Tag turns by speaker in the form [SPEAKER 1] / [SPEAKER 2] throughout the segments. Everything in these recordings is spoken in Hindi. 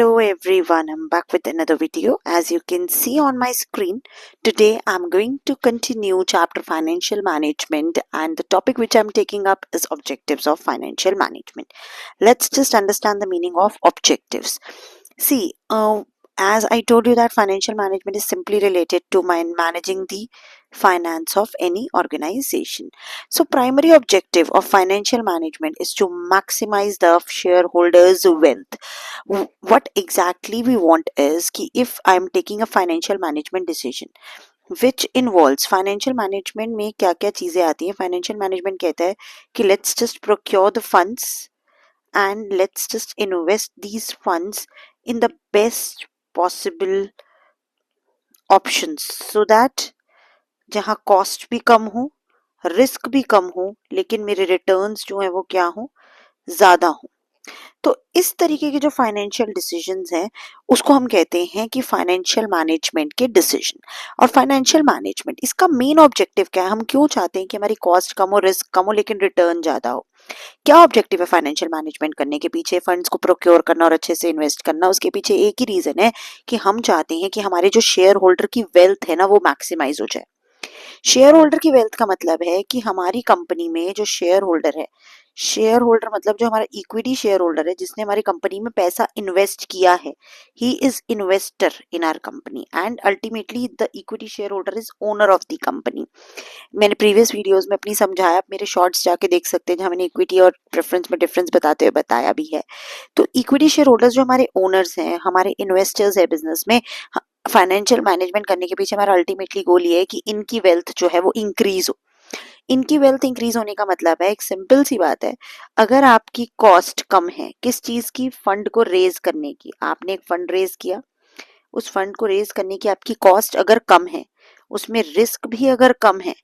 [SPEAKER 1] Hello everyone, I'm back with another video. As you can see on my screen, today I'm going to continue chapter financial management, and the topic which I'm taking up is objectives of financial management. Let's just understand the meaning of objectives. See, as I told you that financial management is simply related to managing the finance of any organization. So primary objective of financial management is to maximize the shareholders' wealth. What exactly we want is कि if I am taking a financial management decision which involves financial management में क्या क्या चीज़ें आती हैं. Financial management कहता है कि let's just procure the funds and let's just invest these funds in the best possible options so that जहाँ कॉस्ट भी कम हो, रिस्क भी कम हो, लेकिन मेरे रिटर्न्स जो हैं वो क्या हो, ज़्यादा हो. तो इस तरीके के जो फाइनेंशियल डिसीजंस हैं उसको हम कहते हैं कि फाइनेंशियल मैनेजमेंट के डिसीजन. और फाइनेंशियल मैनेजमेंट इसका मेन ऑब्जेक्टिव क्या है, हम क्यों चाहते हैं कि हमारी कॉस्ट कम हो, रिस्क कम हो, लेकिन रिटर्न ज़्यादा हो. क्या ऑब्जेक्टिव है फाइनेंशियल मैनेजमेंट करने के पीछे? फंड्स को प्रोक्योर करना और अच्छे से इन्वेस्ट करना. उसके पीछे एक ही रीजन है कि हम चाहते हैं कि हमारे जो शेयर होल्डर की वेल्थ है ना वो मैक्सिमाइज हो जाए. शेयर होल्डर की वेल्थ का मतलब है कि हमारी कंपनी में जो शेयर होल्डर है, शेयर होल्डर मतलब जो हमारा इक्विटी शेयर होल्डर है जिसने हमारी कंपनी में पैसा इन्वेस्ट किया है, he is investor in our company and ultimately the equity shareholder is owner of the company. मैंने प्रीवियस वीडियोस में अपनी समझाया, आप मेरे शॉर्ट्स जाके देख सकते हैं जहाँ मैंने इक्विटी और प्रेफरेंस में डिफरेंस बताते हुए बताया भी है. तो इक्विटी शेयर होल्डर्स जो हमारे ओनर्स हैं, हमारे इन्वेस्टर्स है बिजनेस में, फाइनेंशियल मैनेजमेंट करने के पीछे हमारा अल्टीमेटली गोल ये है कि इनकी वेल्थ जो है वो इंक्रीज हो. इनकी वेल्थ इंक्रीज होने का मतलब है, एक सिंपल सी बात है, अगर आपकी कॉस्ट कम है किस चीज की, फंड को रेज करने की, आपने एक फंड रेज किया, उस फंड को रेज करने की आपकी कॉस्ट अगर कम है, उसमें रिस्क भी अगर कम है,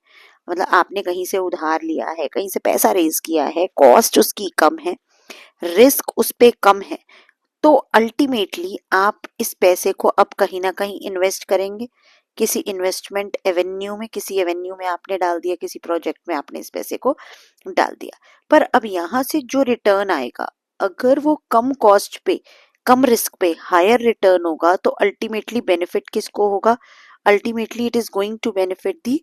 [SPEAKER 1] मतलब आपने कहीं से उधार लिया है, कहीं से पैसा रेज किया है, कॉस्ट उसकी कम है, रिस्क उस पे कम है, तो अल्टीमेटली आप इस पैसे को अब कहीं ना कहीं इन्वेस्ट करेंगे, किसी इन्वेस्टमेंट एवेन्यू में, किसी एवेन्यू में आपने डाल दिया, किसी प्रोजेक्ट में आपने इस पैसे को डाल दिया. पर अब यहाँ से जो रिटर्न आएगा, अगर वो कम कॉस्ट पे, कम रिस्क पे हायर रिटर्न होगा, तो अल्टीमेटली बेनिफिट किसको होगा? Ultimately it is going to benefit the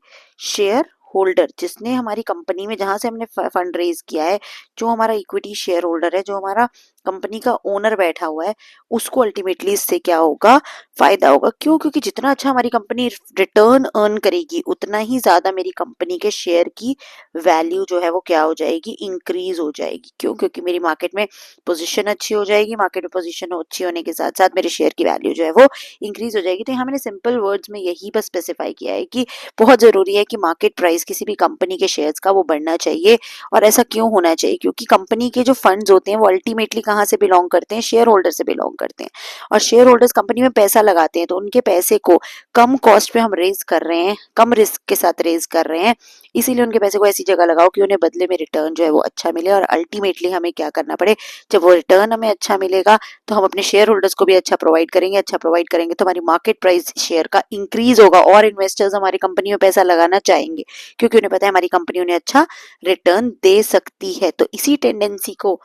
[SPEAKER 1] shareholder, जिसने हमारी कंपनी में, जहां से हमने फंड रेज किया है, जो हमारा इक्विटी शेयर होल्डर है, जो हमारा कंपनी का ओनर बैठा हुआ है, उसको अल्टीमेटली इससे क्या होगा? फायदा होगा. क्यों? क्योंकि जितना अच्छा हमारी कंपनी रिटर्न अर्न करेगी, उतना ही ज्यादा मेरी कंपनी के शेयर की वैल्यू जो है वो क्या हो जाएगी? इंक्रीज हो जाएगी. क्यों? क्योंकि मेरी मार्केट में पोजीशन अच्छी हो जाएगी, मार्केट में पोजीशन अच्छी होने के साथ साथ मेरे शेयर की वैल्यू जो है वो इंक्रीज हो जाएगी. तो यहाँ मैंने सिंपल वर्ड्स में यही बस स्पेसिफाई किया है कि बहुत जरूरी है कि मार्केट प्राइस किसी भी कंपनी के शेयर्स का वो बढ़ना चाहिए. और ऐसा क्यों होना चाहिए? क्योंकि कंपनी के जो फंड्स होते हैं वो अल्टीमेटली कहाँ से बिलोंग करते हैं? शेयर होल्डर से बिलोंग करते हैं. और शेयर होल्डर्स कंपनी में पैसा लगाते हैं, तो उनके पैसे को कम कॉस्ट पे हम रेज कर रहे हैं, कम रिस्क के साथ रेज कर रहे हैं, इसीलिए उनके पैसे को ऐसी जगह लगाओ कि उन्हें बदले में रिटर्न जो है वो अच्छा मिले. और अल्टीमेटली हमें क्या करना पड़े, जब वो रिटर्न हमें अच्छा मिलेगा तो हम अपने शेयर होल्डर्स को भी अच्छा प्रोवाइड करेंगे. अच्छा प्रोवाइड करेंगे तो हमारी मार्केट प्राइस शेयर का इंक्रीज होगा और इन्वेस्टर्स हमारी कंपनी में पैसा लगाना चाहेंगे, क्योंकि उन्हें पता है हमारी कंपनी उन्हें अच्छा रिटर्न दे सकती है. तो इसी टेंडेंसी को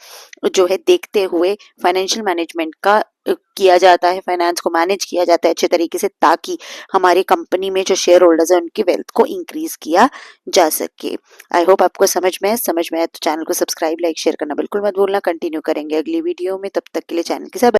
[SPEAKER 1] जो है देखते हुए फाइनेंशियल मैनेजमेंट का किया जाता है, फाइनेंस को मैनेज किया जाता है अच्छे तरीके से, ताकि हमारी कंपनी में जो शेयर होल्डर्स है उनकी वेल्थ को इंक्रीज किया जा सके. आई होप आपको समझ में आए तो चैनल को सब्सक्राइब, लाइक, शेयर करना बिल्कुल मत भूलना. कंटिन्यू करेंगे अगली वीडियो में, तब तक के लिए चैनल के साथ